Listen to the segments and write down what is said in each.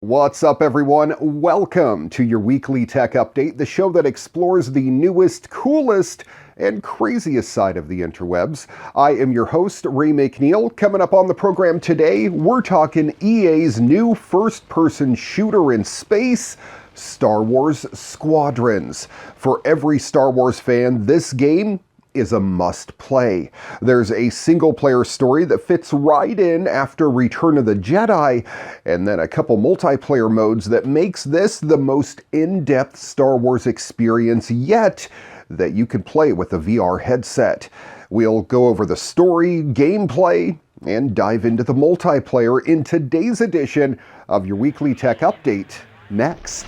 What's up, everyone? Welcome to your weekly tech update, the show that explores the newest, coolest, and craziest side of the interwebs. I am your host, Ray McNeil. Coming up on the program today, we're talking EA's new first-person shooter in space, Star Wars Squadrons. For every Star Wars fan, this game is a must-play. There's a single-player story that fits right in after Return of the Jedi, and then a couple multiplayer modes that makes this the most in-depth Star Wars experience yet that you can play with a VR headset. We'll go over the story, gameplay, and dive into the multiplayer in today's edition of your weekly tech update next.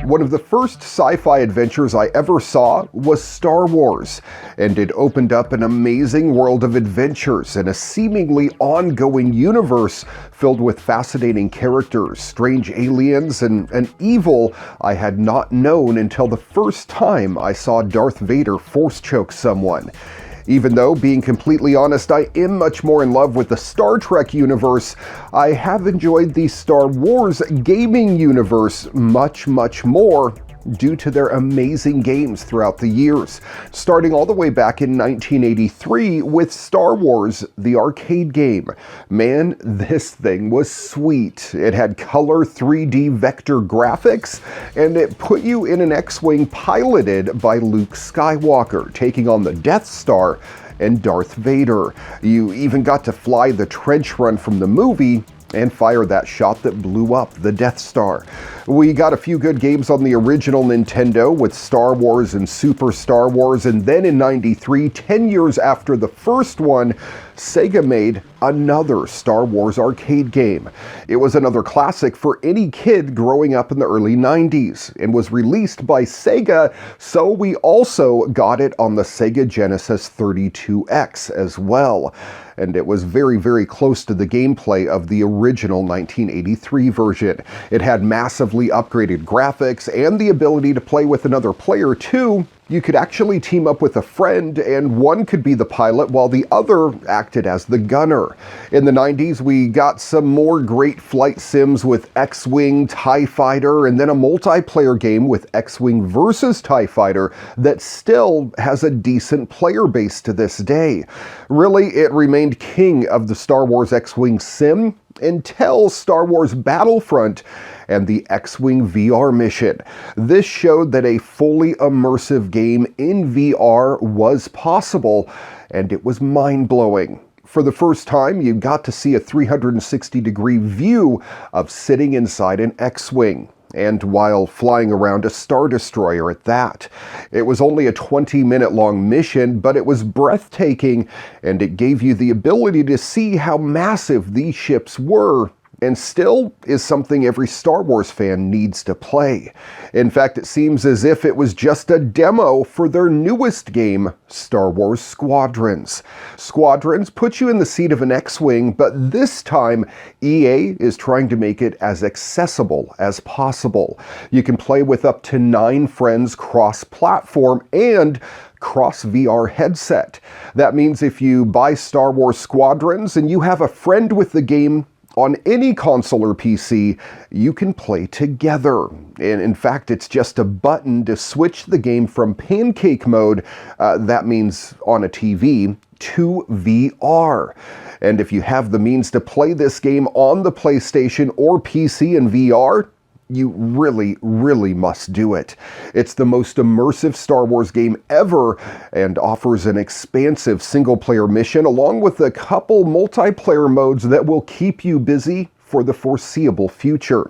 One of the first sci-fi adventures I ever saw was Star Wars, and it opened up an amazing world of adventures and a seemingly ongoing universe filled with fascinating characters, strange aliens, and an evil I had not known until the first time I saw Darth Vader force choke someone. Even though, being completely honest, I am much more in love with the Star Trek universe, I have enjoyed the Star Wars gaming universe much more due to their amazing games throughout the years, starting all the way back in 1983 with Star Wars, the arcade game. Man, this thing was sweet. It had color 3D vector graphics, and it put you in an X-Wing piloted by Luke Skywalker, taking on the Death Star and Darth Vader. You even got to fly the trench run from the movie and fire that shot that blew up the Death Star. We got a few good games on the original Nintendo with Star Wars and Super Star Wars, and then in '93, 10 years after the first one, Sega made another Star Wars arcade game. It was another classic for any kid growing up in the early 90s and was released by Sega, so we also got it on the Sega Genesis 32X as well. And it was very close to the gameplay of the original 1983 version. It had massively upgraded graphics and the ability to play with another player too. You could actually team up with a friend, and one could be the pilot while the other acted as the gunner. In the 90s, we got some more great flight sims with X-Wing, TIE Fighter, and then a multiplayer game with X-Wing versus TIE Fighter that still has a decent player base to this day. Really, it remained king of the Star Wars X-Wing sim until Star Wars Battlefront and the X-Wing VR mission. This showed that a fully immersive game in VR was possible, and it was mind-blowing. For the first time, you got to see a 360-degree view of sitting inside an X-Wing, and while flying around a Star Destroyer at that. It was only a 20-minute long mission, but it was breathtaking, and it gave you the ability to see how massive these ships were, and still is something every Star Wars fan needs to play. In fact, it seems as if it was just a demo for their newest game, Star Wars Squadrons. Squadrons puts you in the seat of an X-Wing, but this time EA is trying to make it as accessible as possible. You can play with up to 9 friends cross-platform and cross-VR headset. That means if you buy Star Wars Squadrons and you have a friend with the game on any console or PC, you can play together. And in fact, it's just a button to switch the game from pancake mode, that means on a TV, to VR. And if you have the means to play this game on the PlayStation or PC in VR, you really must do it. It's the most immersive Star Wars game ever and offers an expansive single-player mission along with a couple multiplayer modes that will keep you busy for the foreseeable future.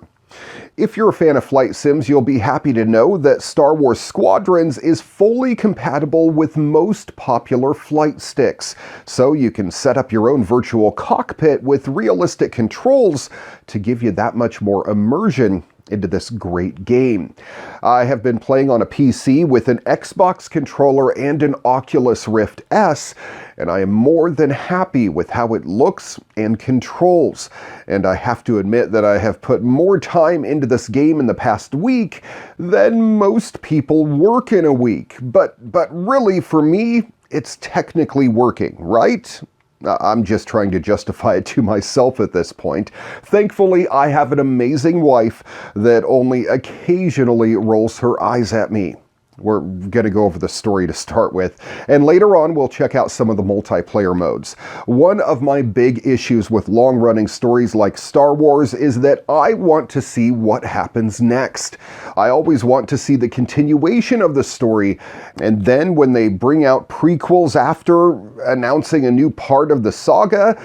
If you're a fan of flight sims, you'll be happy to know that Star Wars Squadrons is fully compatible with most popular flight sticks, so you can set up your own virtual cockpit with realistic controls to give you that much more immersion into this great game. I have been playing on a PC with an Xbox controller and an Oculus Rift S, and I am more than happy with how it looks and controls. And I have to admit that I have put more time into this game in the past week than most people work in a week. But really, for me, it's technically working, right? I'm just trying to justify it to myself at this point. Thankfully, I have an amazing wife that only occasionally rolls her eyes at me. We're going to go over the story to start with, and later on we'll check out some of the multiplayer modes. One of my big issues with long-running stories like Star Wars is that I want to see what happens next. I always want to see the continuation of the story, and then when they bring out prequels after announcing a new part of the saga,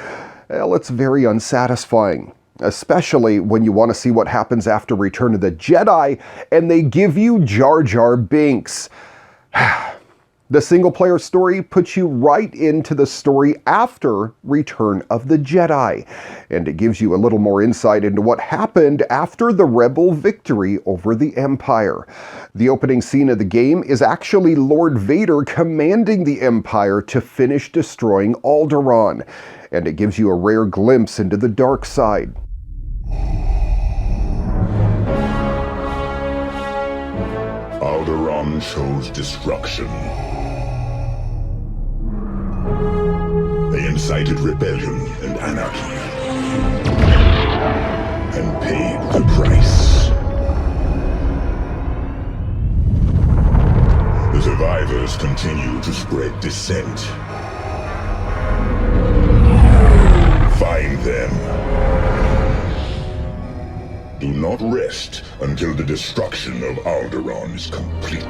well, it's very unsatisfying. Especially when you want to see what happens after Return of the Jedi, and they give you Jar Jar Binks. The single-player story puts you right into the story after Return of the Jedi, and it gives you a little more insight into what happened after the Rebel victory over the Empire. The opening scene of the game is actually Lord Vader commanding the Empire to finish destroying Alderaan, and it gives you a rare glimpse into the dark side. Alderaan chose destruction. They incited rebellion and anarchy, and paid the price. The survivors continue to spread dissent. Find them. Do not rest until the destruction of Alderaan is complete.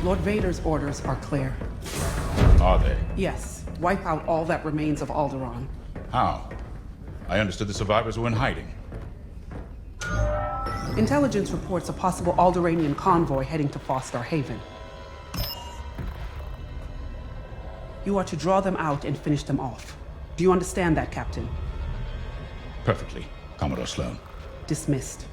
Lord Vader's orders are clear. Are they? Yes. Wipe out all that remains of Alderaan. How? I understood the survivors were in hiding. Intelligence reports a possible Alderaanian convoy heading to Foster Haven. You are to draw them out and finish them off. Do you understand that, Captain? Perfectly, Commodore Sloan. Dismissed.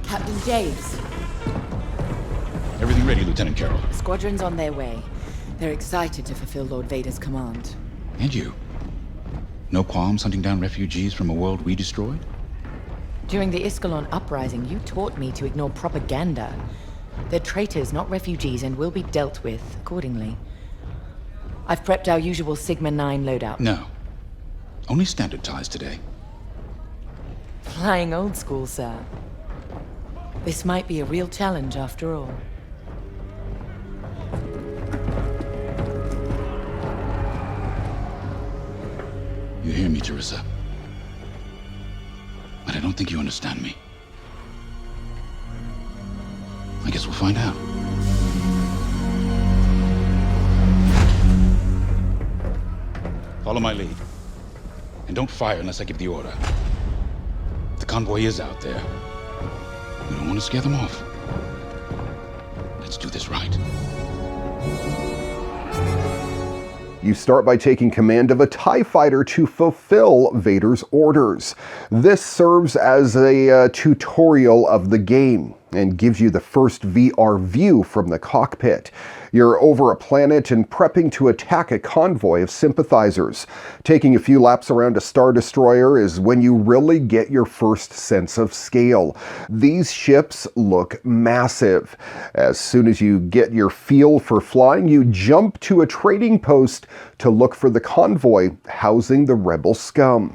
Captain James. Everything ready, Lieutenant Carroll. Squadrons on their way. They're excited to fulfill Lord Vader's command. And you? No qualms hunting down refugees from a world we destroyed? During the Iskalon uprising, you taught me to ignore propaganda. They're traitors, not refugees, and will be dealt with accordingly. I've prepped our usual Sigma-9 loadout. No. Only standard ties today. Flying old school, sir. This might be a real challenge after all. You hear me, Teresa? But I don't think you understand me. I guess we'll find out. Follow my lead. And don't fire unless I give the order. The convoy is out there. We don't want to scare them off. Let's do this right. You start by taking command of a TIE fighter to fulfill Vader's orders. This serves as a tutorial of the game and gives you the first VR view from the cockpit. You're over a planet and prepping to attack a convoy of sympathizers. Taking a few laps around a Star Destroyer is when you really get your first sense of scale. These ships look massive. As soon as you get your feel for flying, you jump to a trading post to look for the convoy housing the rebel scum.